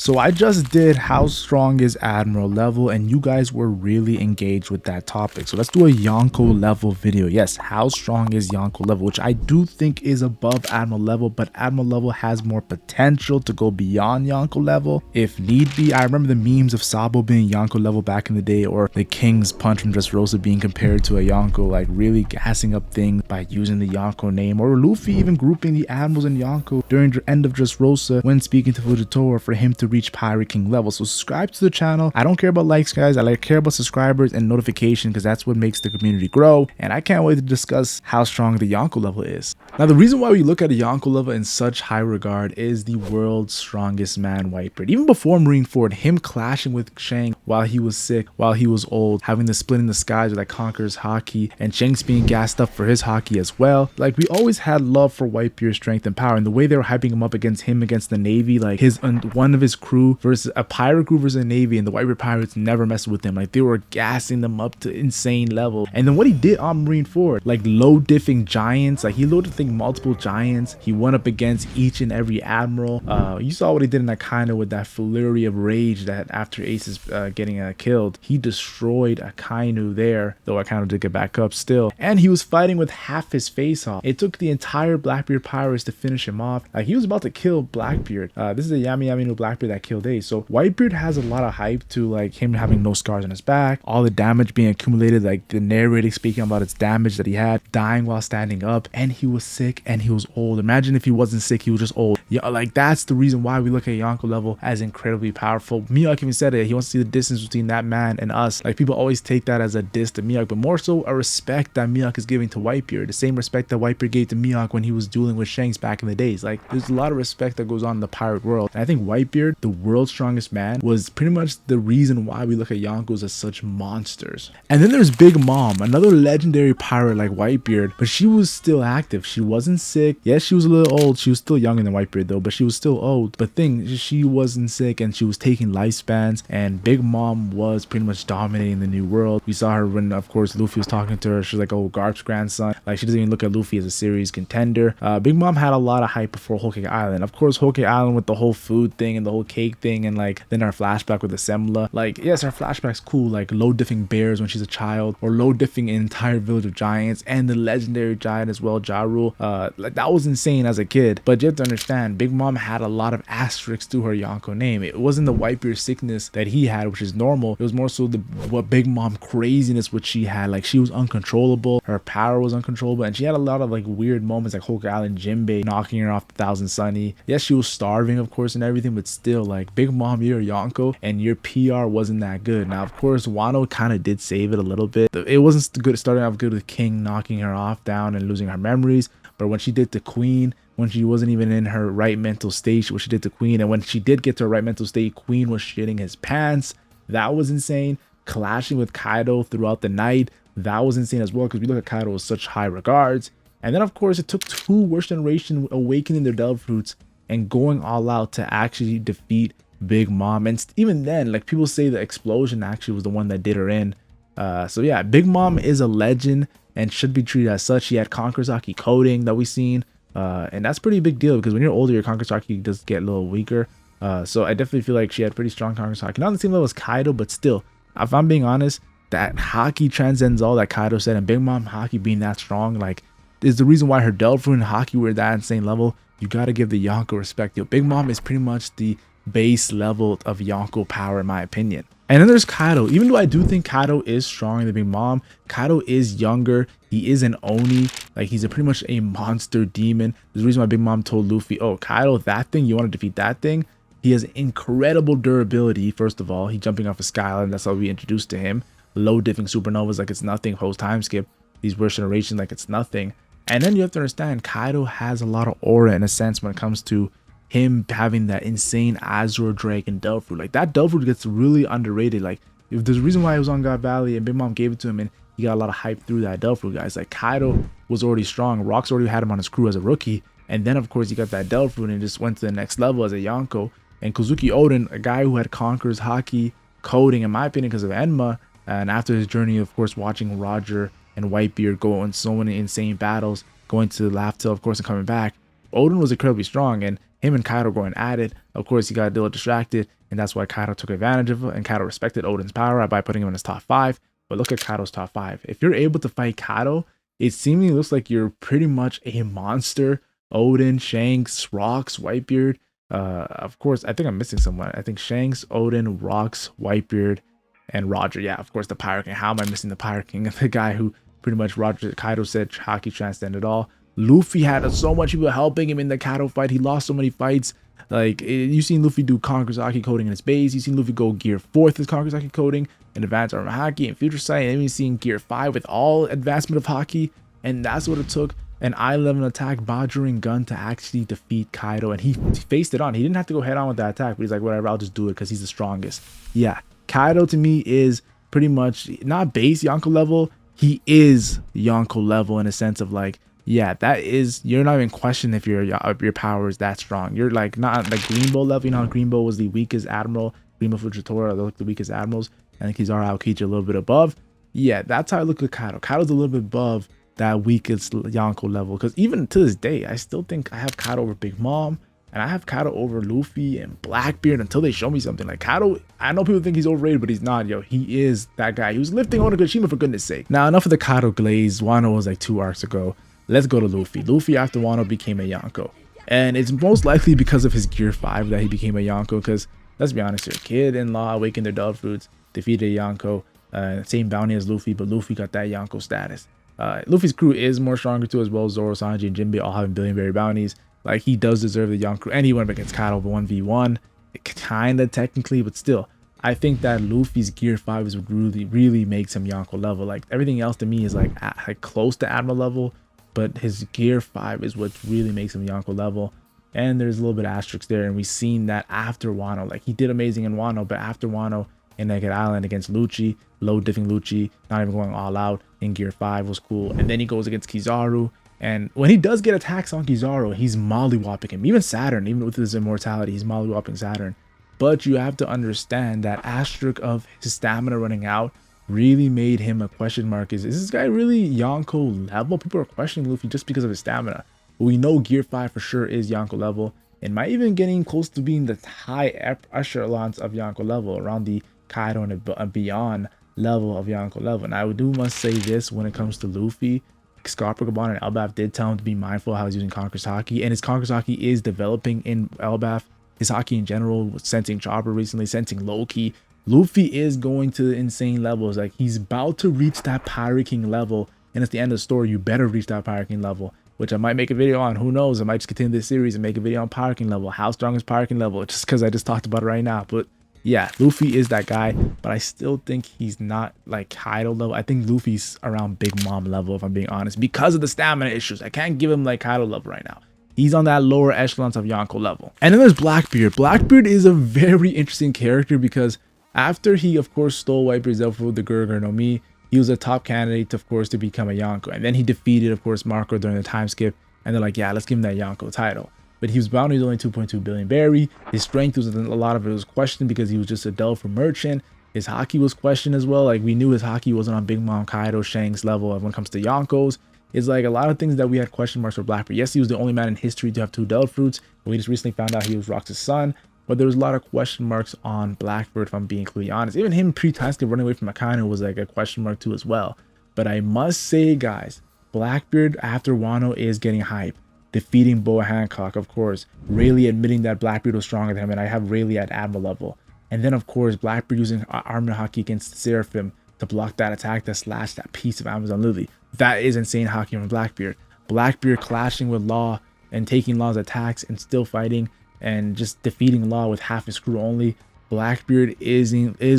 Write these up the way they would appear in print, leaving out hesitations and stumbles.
So I just did how strong is Admiral level, and you guys were really engaged with that topic. So let's do a Yonko level video. Yes, how strong is Yonko level, which I do think is above Admiral level, but Admiral level has more potential to go beyond Yonko level if need be. I remember the memes of Sabo being Yonko level back in the day, or the King's punch from Dressrosa being compared to a Yonko, like really gassing up things by using the Yonko name, or Luffy even grouping the Admirals and Yonko during the end of Dressrosa when speaking to Fujitora for him to reach Pirate King level. So subscribe to the channel. I don't care about likes, guys. I care about subscribers and notification, because that's what makes the community grow. And I can't wait to discuss how strong the Yonko level is. Now, the reason why we look at a Yonko level in such high regard is the world's strongest man, Whitebeard. Even before Marineford, him clashing with Shanks while he was sick, while he was old, having the split in the skies with like Conqueror's haki, and Shanks being gassed up for his haki as well. Like, we always had love for Whitebeard's strength and power, and the way they were hyping him up against the Navy, like one of his crew versus a pirate crew versus a Navy, and the Whitebeard pirates never messed with him. Like, they were gassing them up to insane level. And then what he did on Marineford, like low diffing giants, like he loaded multiple giants. He went up against each and every admiral. You saw what he did in Akainu with that flurry of rage that after Ace's getting killed, he destroyed Akainu there, though Akainu did get back up still. And he was fighting with half his face off. It took the entire Blackbeard pirates to finish him off. Like, he was about to kill Blackbeard. This is a Yami Yami no Blackbeard that killed Ace. So Whitebeard has a lot of hype to like him having no scars on his back, all the damage being accumulated, like the narrator speaking about its damage that he had, dying while standing up, and he was sick and he was old. Imagine if he wasn't sick, he was just old. Yeah, like that's the reason why we look at Yonko level as incredibly powerful. Miyake even said it. He wants to see the distance between that man and us. Like, people always take that as a diss to Miyake, but more so a respect that Miyake is giving to Whitebeard. The same respect that Whitebeard gave to Miyake when he was dueling with Shanks back in the days. Like, there's a lot of respect that goes on in the pirate world. And I think Whitebeard, the world's strongest man, was pretty much the reason why we look at Yonkos as such monsters. And then there's Big Mom, another legendary pirate like Whitebeard, but she was still active. She wasn't sick. Yes, she was a little old. She was still younger than Whitebeard though, but she was still old. But she wasn't sick, and she was taking lifespans, and Big Mom was pretty much dominating the new world. We saw her when, of course, Luffy was talking to her. She's like, oh, Garp's grandson. Like, she doesn't even look at Luffy as a series contender. Big Mom had a lot of hype before Whole Cake Island. Of course, Whole Cake Island with the whole food thing and the whole cake thing, and like then our flashback with the Semla. Like, yes, our flashback's cool, like low diffing bears when she's a child, or low diffing an entire village of giants, and the legendary giant as well, Ja Rule. Like, that was insane as a kid. But you have to understand, Big Mom had a lot of asterisks to her Yonko name. It wasn't the Whitebeard sickness that he had, which is normal. It was more so what Big Mom craziness which she had. Like, she was uncontrollable, her power was uncontrollable, and she had a lot of like weird moments, like Hulk Island Jinbei knocking her off the Thousand Sunny. Yes, she was starving, of course, and everything, but still, like, Big Mom, you're a Yonko and your PR wasn't that good. Now, of course, Wano kind of did save it a little bit. It wasn't good starting off good with King knocking her off down and losing her memories, but when she did to Queen, when she wasn't even in her right mental state, what she did to Queen, and when she did get to her right mental state, Queen was shitting his pants. That was insane. Clashing with Kaido throughout the night, that was insane as well, because we look at Kaido with such high regards. And then, of course, it took two Worst Generation awakening their Devil Fruits and going all out to actually defeat Big Mom. And even then, like, people say the explosion actually was the one that did her in. So yeah, Big Mom is a legend and should be treated as such. She had Conqueror's haki coding that we've seen, and that's pretty big deal, because when you're older, your Conqueror's haki does get a little weaker. So I definitely feel like she had pretty strong Conqueror's haki. Not on the same level as Kaido, but still, if I'm being honest, that haki transcends all that Kaido said, and Big Mom haki being that strong, like, is the reason why her Delphin and haki were at that insane level. You got to give the Yonko respect. Yo, Big Mom is pretty much the base level of Yonko power, in my opinion. And then there's Kaido. Even though I do think Kaido is stronger than Big Mom, Kaido is younger. He is an Oni. Like, he's pretty much a monster demon. There's a reason why Big Mom told Luffy, oh, Kaido, that thing, you want to defeat that thing? He has incredible durability. First of all, he's jumping off a skyline. That's how we introduced to him. Low diffing supernovas like it's nothing. Post time skip. These Worst Generation like it's nothing. And then you have to understand, Kaido has a lot of aura in a sense when it comes to him having that insane Azure Dragon Devil Fruit. Like, that Devil Fruit gets really underrated. Like, if there's a reason why he was on God Valley and Big Mom gave it to him, and he got a lot of hype through that Devil Fruit, guys. Like, Kaido was already strong. Rocks already had him on his crew as a rookie. And then, of course, he got that Devil Fruit and just went to the next level as a Yonko. And Kozuki Oden, a guy who had Conqueror's haki coding, in my opinion, because of Enma, and after his journey, of course, watching Roger and Whitebeard go on so many insane battles, going to Laugh Tale, of course, and coming back, Odin was incredibly strong, and him and Kaido going at it. Of course, he got a little distracted, and that's why Kaido took advantage of it, and Kaido respected Odin's power by putting him in his top 5. But look at Kaido's top 5. If you're able to fight Kaido, it seemingly looks like you're pretty much a monster. Odin, Shanks, Rocks, Whitebeard. Of course, I think I'm missing someone. I think Shanks, Odin, Rocks, Whitebeard, and Roger. Yeah, of course, the Pirate King. How am I missing the Pirate King? The guy who pretty much Kaido said haki transcended all. Luffy had so much people helping him in the Kaido fight. He lost so many fights. Like, you've seen Luffy do Conqueror's Haki coding in his base. You've seen Luffy go Gear 4 with his Conqueror's Haki coding and Advanced Armor Haki and Future Sight. And then you've seen Gear 5 with all advancement of Haki. And that's what it took an eye-level attack Bajurin gun to actually defeat Kaido. And he faced it on. He didn't have to go head on with that attack, but he's like, whatever, I'll just do it because he's the strongest. Yeah, Kaido to me is pretty much not base Yonko level. He is Yonko level in a sense of like, yeah, that is, you're not even questioning if your power is that strong. You're like not like Greenbow level. You know how Greenbow was the weakest admiral, Greenbow Fujitora, they're like the weakest admirals, and Kizaru Aokiji a little bit above. Yeah, that's how I look at Kaido. Kaido's a little bit above that weakest Yonko level, because even to this day, I still think I have Kaido over Big Mom, and I have Kaido over Luffy and Blackbeard until they show me something. Like Kaido, I know people think he's overrated, but he's not, yo. He is that guy. He was lifting Onigashima for goodness sake. Now, enough of the Kaido glaze. Wano was like 2 arcs ago. Let's go to Luffy. Luffy after Wano became a Yonko. And it's most likely because of his Gear 5 that he became a Yonko, because let's be honest here, Kid-in-law awakened their dove fruits, defeated a Yonko, same bounty as Luffy, but Luffy got that Yonko status. Luffy's crew is more stronger too as well. Zoro, Sanji, and Jinbei all having billion-berry bounties. Like, he does deserve the Yonko, and he went up against Kaido 1v1. Kinda technically, but still. I think that Luffy's Gear 5 is what really makes him Yonko level. Like, everything else to me is like close to Admiral level, but his Gear 5 is what really makes him Yonko level. And there's a little bit of asterisk there, and we've seen that after Wano. Like, he did amazing in Wano, but after Wano in Naked Island against Lucci, low diffing Lucci, not even going all out in Gear 5 was cool. And then he goes against Kizaru, and when he does get attacks on Kizaru, he's mollywopping him. Even Saturn, even with his immortality, he's mollywopping Saturn. But you have to understand that asterisk of his stamina running out really made him a question mark. Is this guy really Yonko level? People are questioning Luffy just because of his stamina. But we know Gear 5 for sure is Yonko level, and might even getting close to being the high echelons of Yonko level, around the Kaido and beyond level of Yonko level. And I must say this when it comes to Luffy. Scarpa, Gabon, and Elbaf did tell him to be mindful of how he's using Conqueror's Haki, and his Conqueror's Haki is developing in Elbaf. His Haki in general, sensing Chopper recently, sensing Loki. Luffy is going to insane levels. Like, he's about to reach that Pirate King level, and it's the end of the story. You better reach that Pirate King level, which I might make a video on. Who knows? I might just continue this series and make a video on Pirate King level. How strong is Pirate King level? Just because I just talked about it right now. But yeah, Luffy is that guy, but I still think he's not like Kaido level. I think Luffy's around Big Mom level, if I'm being honest, because of the stamina issues. I can't give him like Kaido level right now. He's on that lower echelons of Yonko level. And then there's Blackbeard. Blackbeard is a very interesting character because after he, of course, stole Whitebeard's Elfwood, the Gurgur no Mi, he was a top candidate, of course, to become a Yonko. And then he defeated, of course, Marco during the time skip. And they're like, yeah, let's give him that Yonko title. But he was bounty only 2.2 billion berry. His strength was, a lot of it was questioned because he was just a Delphi merchant. His haki was questioned as well. Like, we knew his haki wasn't on Big Mom, Kaido, Shanks level when it comes to Yonkos. It's like a lot of things that we had question marks for Blackbeard. Yes, he was the only man in history to have 2 Delph fruits. We just recently found out he was Rox's son. But there was a lot of question marks on Blackbeard, if I'm being completely honest. Even him pre-Time running away from Akainu was like a question mark too as well. But I must say, guys, Blackbeard after Wano is getting hype. Defeating Boa Hancock, of course. Rayleigh admitting that Blackbeard was stronger than him, and I have Rayleigh at Admiral level. And then, of course, Blackbeard using Armor Haki against Seraphim to block that attack that slashed that piece of Amazon Lily. That is insane Haki from Blackbeard. Blackbeard clashing with Law and taking Law's attacks and still fighting and just defeating Law with half his crew only. Blackbeard is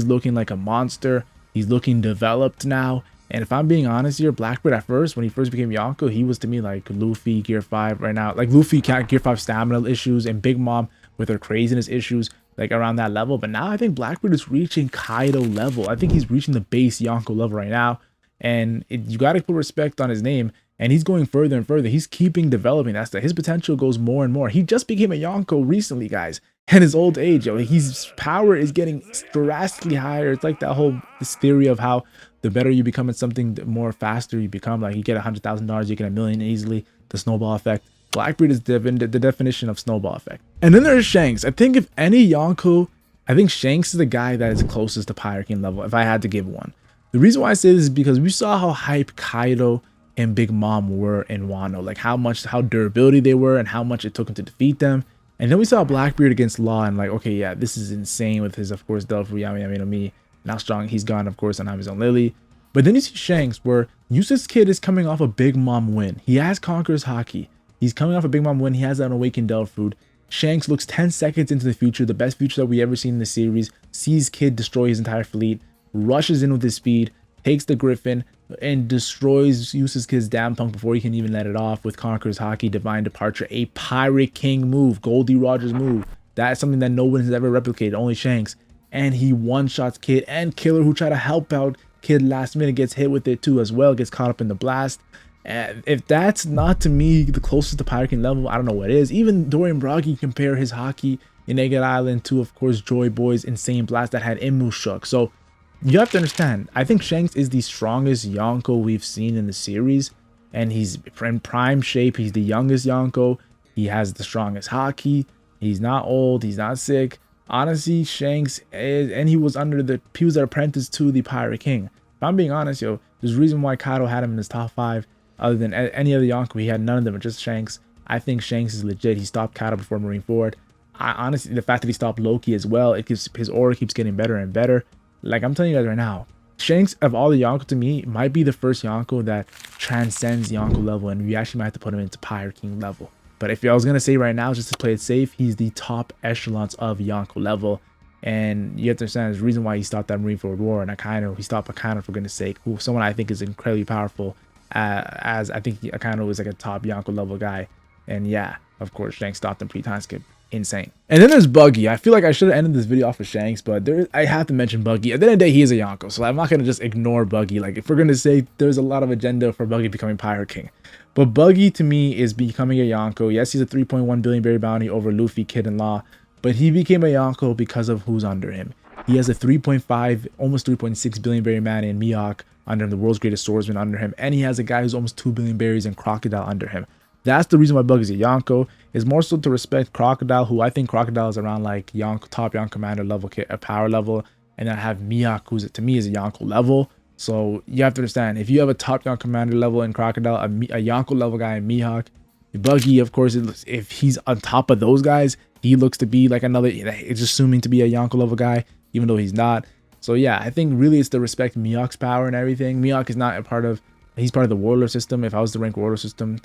looking like a monster. He's looking developed now. And if I'm being honest here, Blackbeard at first, when he first became Yonko, he was to me like Luffy Gear 5 right now. Like Luffy Gear 5 stamina issues and Big Mom with her craziness issues, like around that level. But now I think Blackbeard is reaching Kaido level. I think he's reaching the base Yonko level right now. And you got to put respect on his name. And he's going further and further. He's keeping developing. That's that his potential goes more and more. He just became a Yonko recently, guys. And his old age, yo, his power is getting drastically higher. It's like that whole this theory of how the better you become at something, the more faster you become. Like you get $100,000, you get $1 million easily. The snowball effect. Blackbeard is the definition of snowball effect. And then there's Shanks. I think if any Yonko, I think Shanks is the guy that is closest to Pirate King level, if I had to give one. The reason why I say this is because we saw how hype Kaido and Big Mom were in Wano, like how durability they were and how much it took him to defeat them. And then we saw Blackbeard against Law and like, okay, yeah, this is insane with his, of course, Delphi, Yami Yami no Mi, and how strong he's gone, of course, on his own Lily. But then you see Shanks, where Useless Kid is coming off a Big Mom win. He has Conqueror's Haki. He's coming off a Big Mom win. He has an Awakened Delphi. Shanks looks 10 seconds into the future, the best future that we ever seen in the series, sees Kid destroy his entire fleet, rushes in with his speed, takes the Griffin, and destroys Useless Kid's damn punk before he can even let it off with Conqueror's Haki, Divine Departure, a Pirate King move, Goldie Rogers move. That's something that no one has ever replicated, only Shanks. And he one-shots Kid and Killer, who try to help out Kid last minute, gets hit with it too as well, gets caught up in the blast. And if that's not, to me, the closest to Pirate King level, I don't know what is. Even Dorian Broggy compare his Haki in Egg Island to, of course, Joy Boy's insane blast that had Immu shook. So you have to understand, I think Shanks is the strongest Yonko we've seen in the series, and he's in prime shape. He's the youngest Yonko. He has the strongest Haki. He's not old. He's not sick. Honestly, Shanks is, and he was an apprentice to the Pirate King. If I'm being honest, yo, there's a reason why Kaido had him in his top 5. Other than any other Yonko, he had none of them, just Shanks. I think Shanks is legit. He stopped Kaido before Marineford. Honestly, the fact that he stopped Loki as well, it gives his aura keeps getting better and better. Like I'm telling you guys right now, Shanks of all the Yonko to me might be the first Yonko that transcends Yonko level, and we actually might have to put him into Pirate King level. But if I was gonna say right now, just to play it safe, he's the top echelons of Yonko level. And you have to understand there's a reason why he stopped that Marineford War, and he stopped Akano, for goodness sake, who someone I think is incredibly powerful. As I think Akano was like a top Yonko level guy. And yeah, of course, Shanks stopped him pre-time skip. Insane. And then there's Buggy. I feel like I should have ended this video off with Shanks, but I have to mention Buggy. At the end of the day, he is a Yonko, so I'm not going to just ignore Buggy. Like, if we're going to say there's a lot of agenda for Buggy becoming Pirate King. But Buggy, to me, is becoming a Yonko. Yes, he's a 3.1 billion berry bounty over Luffy, Kid, and Law, but he became a Yonko because of who's under him. He has a 3.5, almost 3.6 billion berry man in Mihawk under him, the world's greatest swordsman under him, and he has a guy who's almost 2 billion berries and Crocodile under him. That's the reason why Buggy's a Yonko, is more so to respect Crocodile, who I think Crocodile is around like top Yonko commander level, power level, and then I have Mihawk, who's to me is a Yonko level. So you have to understand, if you have a top Yonko commander level in Crocodile, a Yonko level guy in Mihawk, Buggy, of course, if he's on top of those guys, he looks to be like another, it's assuming to be a Yonko level guy, even though he's not. So yeah, I think really it's to respect Mihawk's power and everything. Mihawk is not a part of, he's part of the Warlord system. If I was to rank Warlord system,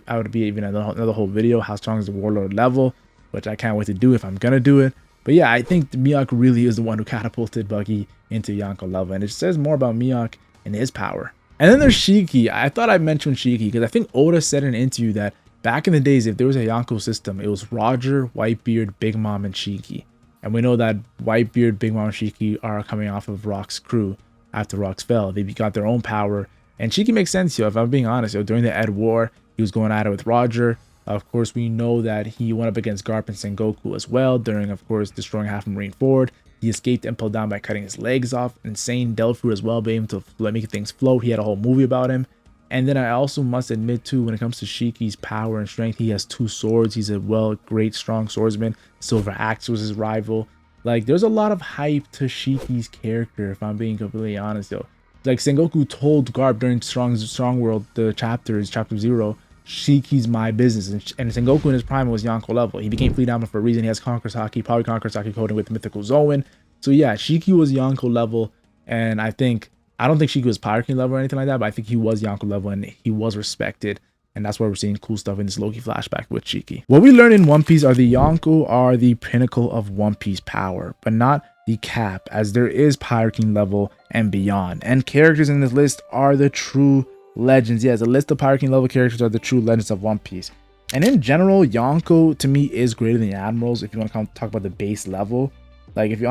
I would be even another whole video, how strong is the Warlord level, which I can't wait to do if I'm gonna do it. But yeah, I think Mihawk really is the one who catapulted Buggy into Yonko level, and it says more about Mihawk and his power. And then there's Shiki. I thought I'd mention Shiki because I think Oda said in an interview that back in the days, if there was a Yonko system, it was Roger, Whitebeard, Big Mom, and Shiki. And we know that Whitebeard, Big Mom, and Shiki are coming off of Rock's crew after Rocks fell. They got their own power. And Shiki makes sense, yo, if I'm being honest. Yo, during the Ed War, he was going at it with Roger. Of course, we know that he went up against Garp and Sengoku as well during, of course, destroying half of Marineford. He escaped Impel Down by cutting his legs off. Insane Delphi as well, being able to make things float. He had a whole movie about him. And then I also must admit too, when it comes to Shiki's power and strength, he has 2 swords. He's a great, strong swordsman. Silver Axe was his rival. Like, there's a lot of hype to Shiki's character, if I'm being completely honest, though. Like, Sengoku told Garp during Strong World, the chapter 0, Shiki's my business. And Sengoku in his prime was Yonko level. He became Fleet Admiral for a reason. He has Conqueror's Haki, probably Conqueror's Haki coding with Mythical Zoan. So yeah, Shiki was Yonko level, and I don't think Shiki was Pirate King level or anything like that, but I think he was Yonko level and he was respected. And that's why we're seeing cool stuff in this Loki flashback with Shiki. What we learn in One Piece are the Yonko are the pinnacle of One Piece power, but not the cap, as there is Pirate King level and beyond. And characters in this list are the true legends. Yes, a list of Pirate King level characters are the true legends of One Piece. And in general, Yonko to me is greater than the Admirals if you want to talk about the base level. Like, if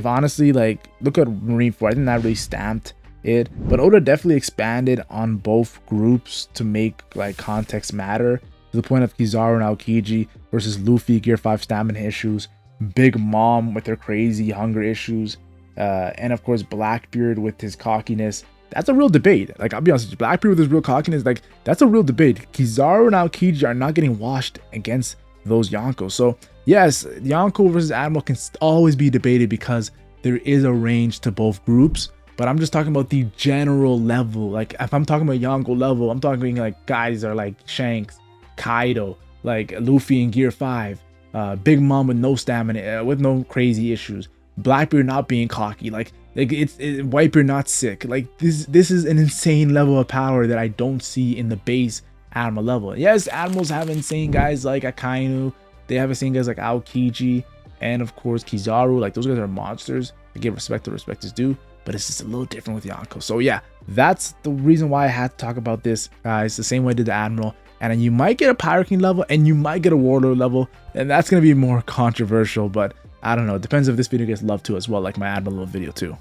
honestly, like, look at Marineford, I think that really stamped it. But Oda definitely expanded on both groups to make like context matter, to the point of Kizaru and Aokiji versus Luffy, Gear 5 stamina issues, Big Mom with her crazy hunger issues, and of course Blackbeard with his cockiness. that's a real debate. Like, I'll be honest with you, Blackbeard with his real cockiness, like, that's a real debate. Kizaru and Aokiji are not getting washed against those Yonko. So yes, Yonko versus Admiral can always be debated because there is a range to both groups. But I'm just talking about the general level. Like, if I'm talking about Yonko level, I'm talking like guys are like Shanks, Kaido, like Luffy in Gear 5, Big Mom with no stamina, with no crazy issues, Blackbeard not being cocky, like it's Whitebeard not sick. Like, this is an insane level of power that I don't see in the base Admiral level. Yes, Admirals have insane guys like Akainu, they have insane guys like Aokiji, and of course Kizaru. Like, those guys are monsters. I give respect to respect is due, but it's just a little different with Yonko. So yeah, that's the reason why I had to talk about this, guys. The same way I did the Admiral. And you might get a Pirate King level and you might get a Warlord level, and that's going to be more controversial, but I don't know. It depends if this video gets love too as well, like my Admiral video too.